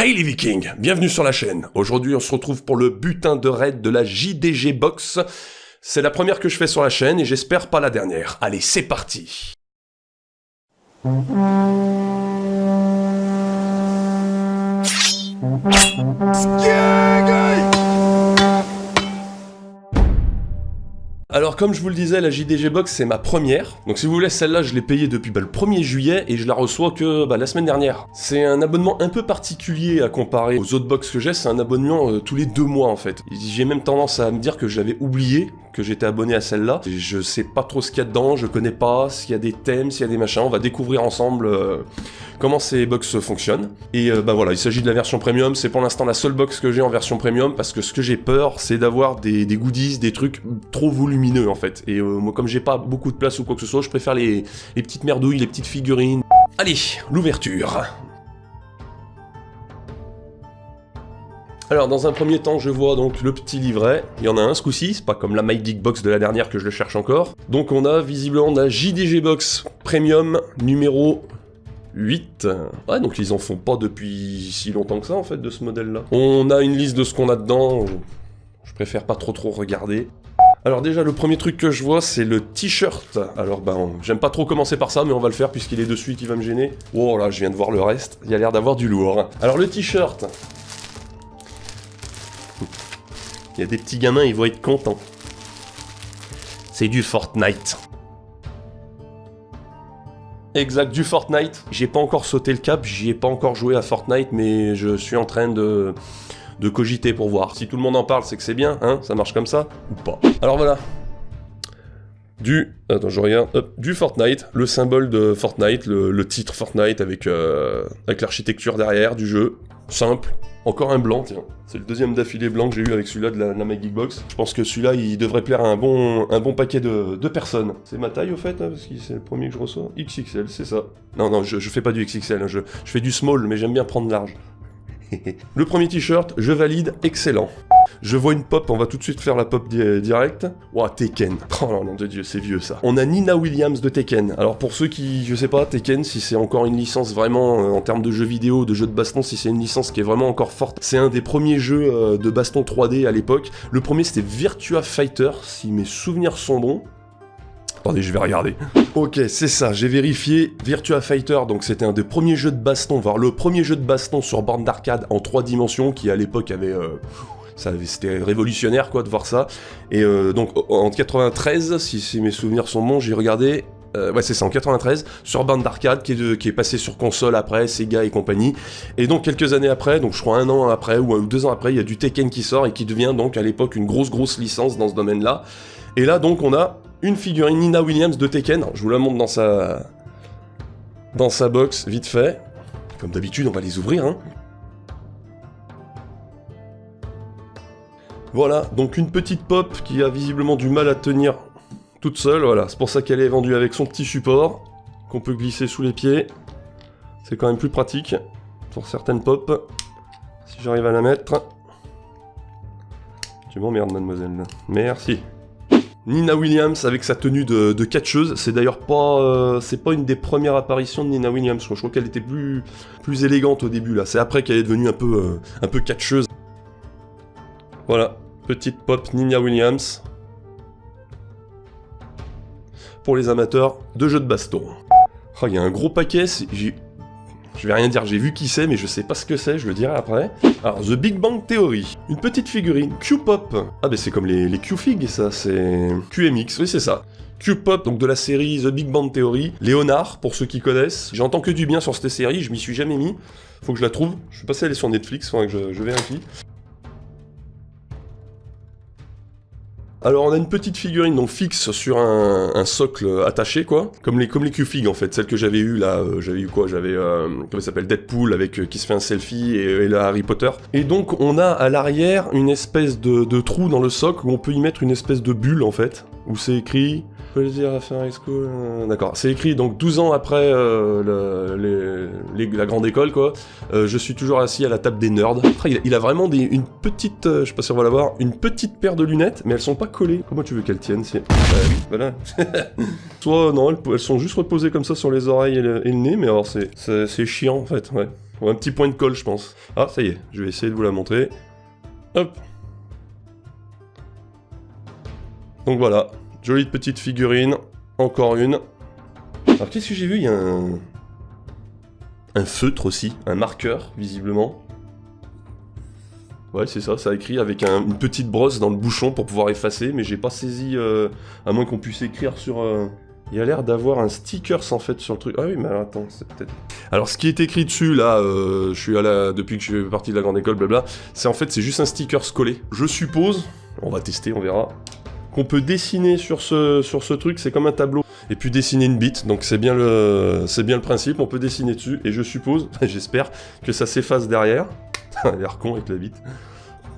Hey les Vikings, bienvenue sur la chaîne. Aujourd'hui on se retrouve pour le butin de raid de la JDG Box. C'est la première que je fais sur la chaîne et j'espère pas la dernière. Allez, c'est parti. Alors comme je vous le disais, la JDG Box c'est ma première, donc si vous voulez celle-là je l'ai payée depuis le 1er juillet et je la reçois que la semaine dernière. C'est un abonnement un peu particulier à comparer aux autres box que j'ai, c'est un abonnement tous les 2 mois en fait. J'ai même tendance à me dire que j'avais oublié que j'étais abonné à celle-là. Je sais pas trop ce qu'il y a dedans, je connais pas, s'il y a des thèmes, s'il y a des machins, on va découvrir ensemble comment ces box fonctionnent. Et voilà, il s'agit de la version premium, c'est pour l'instant la seule box que j'ai en version premium parce que ce que j'ai peur c'est d'avoir des goodies, des trucs trop volumineux en fait. Et moi comme j'ai pas beaucoup de place ou quoi que ce soit, je préfère les petites merdouilles, les petites figurines. Allez, l'ouverture. Alors dans un premier temps je vois donc le petit livret, il y en a un ce coup-ci, c'est pas comme la My Geek Box de la dernière que je le cherche encore. Donc on a visiblement la JDG Box Premium numéro 8. Ouais, donc ils en font pas depuis si longtemps que ça en fait de ce modèle là. On a une liste de ce qu'on a dedans, je préfère pas trop regarder. Alors déjà le premier truc que je vois c'est le t-shirt. Alors j'aime pas trop commencer par ça mais on va le faire puisqu'il est dessus qui va me gêner. Oh là je viens de voir le reste, il y a l'air d'avoir du lourd. Alors le t-shirt. Il y a des petits gamins, ils vont être contents. C'est du Fortnite. Exact, du Fortnite. J'ai pas encore sauté le cap, j'y ai pas encore joué à Fortnite, mais je suis en train de cogiter pour voir. Si tout le monde en parle, c'est que c'est bien, hein, ça marche comme ça, ou pas. Alors voilà. Attends, je regarde. Hop, du Fortnite, le symbole de Fortnite, le titre Fortnite avec l'architecture derrière du jeu. Simple. Encore un blanc, tiens. C'est le deuxième d'affilée blanc que j'ai eu avec celui-là de la My Geek Box. Je pense que celui-là, il devrait plaire à un bon paquet de personnes. C'est ma taille, au fait, hein, parce que c'est le premier que je reçois. XXL, c'est ça. Non, je fais pas du XXL, hein, je fais du small, mais j'aime bien prendre large. Le premier t-shirt, je valide, excellent. Je vois une pop, on va tout de suite faire la pop direct. Ouah, Tekken. Oh là, nom de Dieu, c'est vieux ça. On a Nina Williams de Tekken. Alors pour ceux qui, je sais pas, Tekken, si c'est encore une licence vraiment, en termes de jeux vidéo, de jeux de baston, si c'est une licence qui est vraiment encore forte. C'est un des premiers jeux de baston 3D à l'époque. Le premier c'était Virtua Fighter, si mes souvenirs sont bons. Attendez, je vais regarder. Ok, c'est ça, j'ai vérifié. Virtua Fighter, donc c'était un des premiers jeux de baston, voire le premier jeu de baston sur borne d'arcade en 3 dimensions, qui à l'époque avait... c'était révolutionnaire quoi de voir ça. Et donc en 93, si mes souvenirs sont bons, j'ai regardé... ouais c'est ça, en 93, sur bande d'arcade, qui est passé sur console après, Sega et compagnie. Et donc quelques années après, donc je crois 1 an après, ou 2 ans après, il y a du Tekken qui sort, et qui devient donc à l'époque une grosse licence dans ce domaine-là. Et là donc on a une figurine Nina Williams de Tekken, je vous la montre dans sa box, vite fait. Comme d'habitude, on va les ouvrir, hein. Voilà, donc une petite pop qui a visiblement du mal à tenir toute seule, voilà, c'est pour ça qu'elle est vendue avec son petit support, qu'on peut glisser sous les pieds. C'est quand même plus pratique, pour certaines pop, si j'arrive à la mettre. Tu m'emmerdes mademoiselle, merci. Nina Williams avec sa tenue de catcheuse, c'est d'ailleurs pas, c'est pas une des premières apparitions de Nina Williams, je crois qu'elle était plus élégante au début là, c'est après qu'elle est devenue un peu catcheuse. Voilà, petite pop Nina Williams. Pour les amateurs de jeux de baston. Oh, il y a un gros paquet, je vais rien dire, j'ai vu qui c'est, mais je sais pas ce que c'est, je le dirai après. Alors, The Big Bang Theory. Une petite figurine, Q-Pop. Ah, ben c'est comme les Q-Fig, ça, c'est... QMX, oui, c'est ça. Q-Pop, donc de la série The Big Bang Theory. Léonard, pour ceux qui connaissent. J'entends que du bien sur cette série, je m'y suis jamais mis. Faut que je la trouve. Je sais pas si elle est sur Netflix, faudrait que je vérifie. Alors on a une petite figurine donc fixe sur un socle attaché quoi, comme les Q-Fig en fait, celle que j'avais eu là, j'avais comment ça s'appelle, Deadpool avec qui se fait un selfie et là Harry Potter. Et donc on a à l'arrière une espèce de trou dans le socle où on peut y mettre une espèce de bulle en fait, où c'est écrit plaisir à faire high school. D'accord, c'est écrit donc 12 ans après la grande école quoi. Je suis toujours assis à la table des nerds. Après, il a vraiment une petite, je sais pas si on va la voir, une petite paire de lunettes, mais elles sont pas collées. Comment tu veux qu'elles tiennent si... oui, voilà. Soit non, elles sont juste reposées comme ça sur les oreilles et le nez, mais alors c'est chiant en fait, ouais. Ou un petit point de colle, je pense. Ah, ça y est, je vais essayer de vous la montrer. Hop. Donc voilà, jolie petite figurine, encore une. Alors qu'est-ce que j'ai vu? Il y a un feutre aussi, un marqueur, visiblement. Ouais, c'est ça, ça a écrit avec une petite brosse dans le bouchon pour pouvoir effacer, mais j'ai pas saisi, à moins qu'on puisse écrire sur... Il y a l'air d'avoir un stickers en fait sur le truc. Ah oui, mais alors, attends, c'est peut-être... Alors ce qui est écrit dessus, là, je suis depuis que je suis parti de la grande école, blabla, c'est juste un stickers collé. Je suppose, on va tester, on verra, qu'on peut dessiner sur ce truc, c'est comme un tableau. Et puis dessiner une bite, donc c'est bien le principe, on peut dessiner dessus, et je suppose, j'espère, que ça s'efface derrière. Ça a l'air con avec la bite.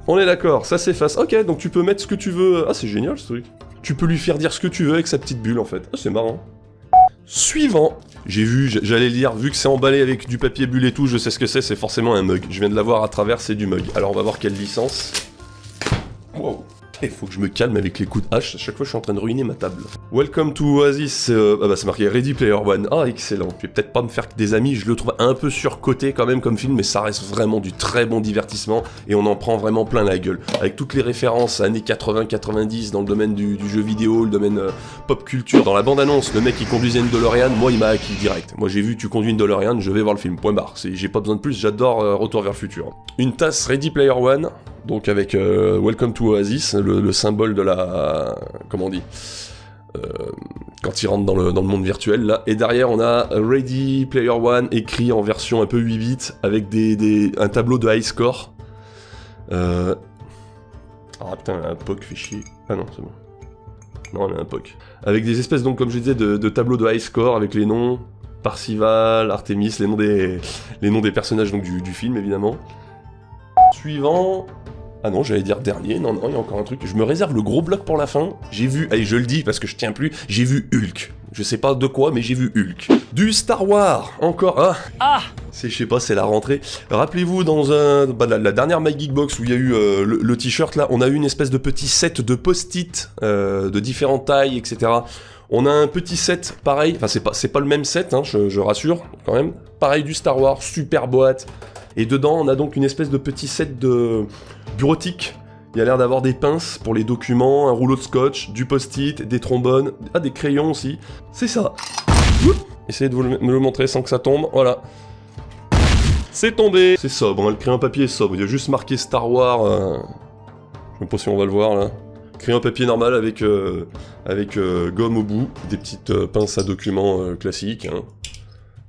On est d'accord, ça s'efface. Ok, donc tu peux mettre ce que tu veux. Ah, c'est génial ce truc. Tu peux lui faire dire ce que tu veux avec sa petite bulle en fait. Ah, c'est marrant. Suivant. J'ai vu, j'allais lire, vu que c'est emballé avec du papier bulle et tout, je sais ce que c'est forcément un mug. Je viens de l'avoir à travers, c'est du mug. Alors on va voir quelle licence. Wow. Il faut que je me calme avec les coups de hache, à chaque fois je suis en train de ruiner ma table. Welcome to Oasis, ah bah c'est marqué Ready Player One, ah excellent. Je vais peut-être pas me faire que des amis, je le trouve un peu surcoté quand même comme film, mais ça reste vraiment du très bon divertissement, et on en prend vraiment plein la gueule. Avec toutes les références années 80-90 dans le domaine du jeu vidéo, le domaine pop culture. Dans la bande-annonce, le mec qui conduisait une DeLorean, moi il m'a acquis direct. Moi j'ai vu tu conduis une DeLorean, je vais voir le film, point barre. J'ai pas besoin de plus, j'adore Retour vers le futur. Une tasse Ready Player One. Donc avec Welcome to Oasis, le symbole de la... comment on dit quand il rentre dans le monde virtuel, là. Et derrière, on a Ready Player One, écrit en version un peu 8 bits, avec un tableau de high score. Ah putain, elle a un POC, fait chier. Ah non, c'est bon. Non, elle a un POC. Avec des espèces, donc, comme je disais, de tableaux de high score, avec les noms... Parcival, Artemis, les noms des personnages donc, du film, évidemment. Suivant... Ah non, j'allais dire dernier, non, il y a encore un truc. Je me réserve le gros bloc pour la fin. J'ai vu, allez, je le dis parce que je tiens plus, j'ai vu Hulk. Je sais pas de quoi, mais j'ai vu Hulk. Du Star Wars, encore, je sais pas, c'est la rentrée. Rappelez-vous, dans la dernière My Geek Box où il y a eu le t-shirt, là, on a eu une espèce de petit set de post-it de différentes tailles, etc. On a un petit set pareil, enfin c'est pas le même set, hein, je rassure, quand même. Pareil du Star Wars, super boîte. Et dedans, on a donc une espèce de petit set de bureautique. Il y a l'air d'avoir des pinces pour les documents, un rouleau de scotch, du post-it, des trombones, des crayons aussi. C'est ça. Essayez de me le montrer sans que ça tombe, voilà. C'est tombé. C'est sobre, hein, le crayon papier est sobre, il y a juste marqué Star Wars. Je sais pas si on va le voir là. Crayon papier normal avec gomme au bout, des petites pinces à documents classiques. Hein.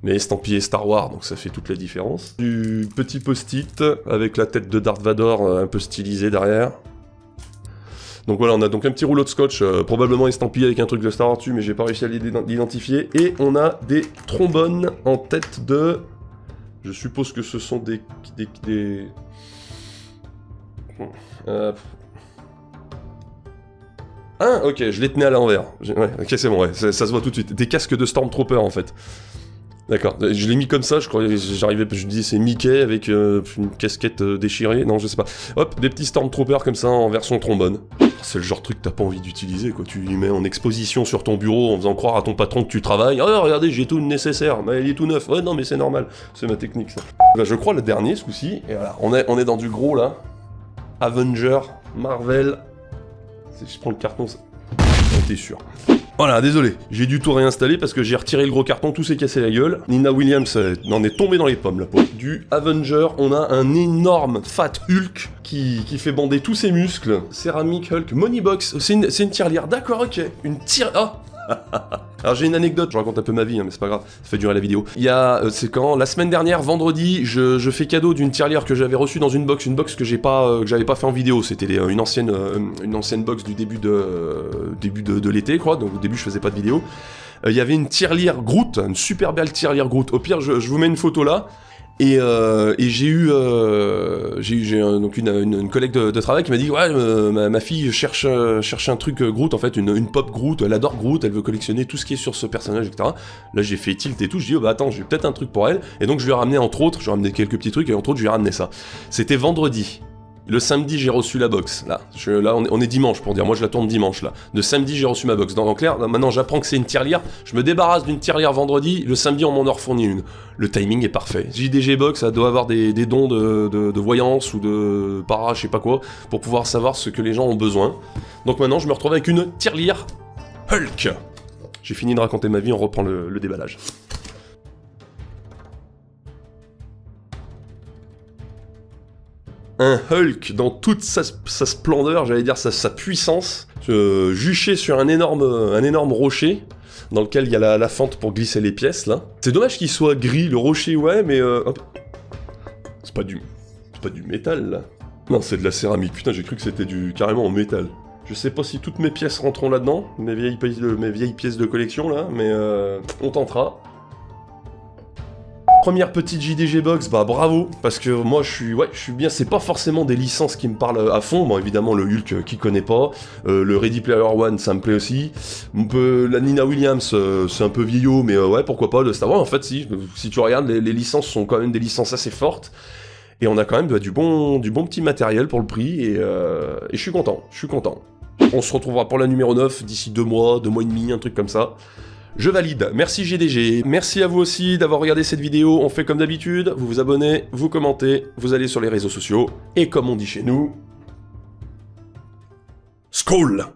Mais estampillé Star Wars, donc ça fait toute la différence. Du petit post-it avec la tête de Darth Vader un peu stylisée derrière. Donc voilà, on a donc un petit rouleau de scotch, probablement estampillé avec un truc de Star Wars dessus, mais j'ai pas réussi à l'identifier. Et on a des trombones en tête de... Je suppose que ce sont des... Ah, ok, je les tenais à l'envers. Ouais, ok, c'est bon, ouais, ça se voit tout de suite. Des casques de Stormtrooper, en fait. D'accord, je l'ai mis comme ça, je croyais, je me disais c'est Mickey avec une casquette déchirée, non je sais pas. Hop, des petits Stormtroopers comme ça en version trombone. C'est le genre de truc que t'as pas envie d'utiliser quoi, tu les mets en exposition sur ton bureau en faisant croire à ton patron que tu travailles. Oh regardez, j'ai tout le nécessaire, mais il est tout neuf. Ouais non mais c'est normal, c'est ma technique ça. Bah, je crois le dernier ce coup-ci, et voilà, on est dans du gros là. Avenger, Marvel. Si je prends le carton, ça... T'es sûr. Voilà, désolé, j'ai dû tout réinstaller parce que j'ai retiré le gros carton, tout s'est cassé la gueule. Nina Williams en est tombée dans les pommes, la pauvre. Du Avenger, on a un énorme Fat Hulk qui fait bander tous ses muscles. Céramique Hulk, Moneybox, c'est une tirelire, d'accord, ok. Une tirelire... Alors j'ai une anecdote, je raconte un peu ma vie, hein, mais c'est pas grave, ça fait durer la vidéo. Il y a, c'est quand, la semaine dernière, vendredi, je fais cadeau d'une tirelire que j'avais reçue dans une box que j'avais pas fait en vidéo. C'était une ancienne box du début de l'été, quoi. Donc au début je faisais pas de vidéo. Il y avait une tirelire Groot, une super belle tirelire Groot. Au pire, je vous mets une photo là. Et j'ai eu donc une collègue de travail qui m'a dit ouais ma fille cherche un truc Groot en fait, une pop Groot, elle adore Groot, elle veut collectionner tout ce qui est sur ce personnage, etc. Là j'ai fait tilt et tout, je dis oh bah attends, j'ai peut-être un truc pour elle, et donc je lui ai ramené entre autres, je lui ai ramené quelques petits trucs et entre autres je lui ai ramené ça. C'était vendredi. Le samedi, j'ai reçu la box, là. Là, on est dimanche, pour dire. Moi, je la tourne dimanche, là. De samedi, j'ai reçu ma box. En clair, maintenant, j'apprends que c'est une tirelire. Je me débarrasse d'une tirelire vendredi. Le samedi, on m'en a refourni une. Le timing est parfait. JDG Box, ça doit avoir des dons de voyance ou de para, je sais pas quoi, pour pouvoir savoir ce que les gens ont besoin. Donc maintenant, je me retrouve avec une tirelire Hulk. J'ai fini de raconter ma vie, on reprend le déballage. Un Hulk dans toute sa splendeur, j'allais dire sa puissance, juché sur un énorme rocher, dans lequel il y a la fente pour glisser les pièces, là. C'est dommage qu'il soit gris, le rocher, ouais, mais... C'est pas du métal, là. Non, c'est de la céramique, putain, j'ai cru que c'était carrément en métal. Je sais pas si toutes mes pièces rentreront là-dedans, mes vieilles pièces de collection, là, mais on tentera. Première petite JDG Box, bah bravo, parce que moi je suis bien, c'est pas forcément des licences qui me parlent à fond, bon évidemment le Hulk qui connaît pas, le Ready Player One ça me plaît aussi, la Nina Williams c'est un peu vieillot, mais ouais pourquoi pas, le Star Wars en fait si tu regardes, les licences sont quand même des licences assez fortes, et on a quand même du bon petit matériel pour le prix, et je suis content, On se retrouvera pour la numéro 9 d'ici 2 mois et demi, un truc comme ça. Je valide, merci GDG, merci à vous aussi d'avoir regardé cette vidéo, on fait comme d'habitude, vous vous abonnez, vous commentez, vous allez sur les réseaux sociaux, et comme on dit chez nous... Skål!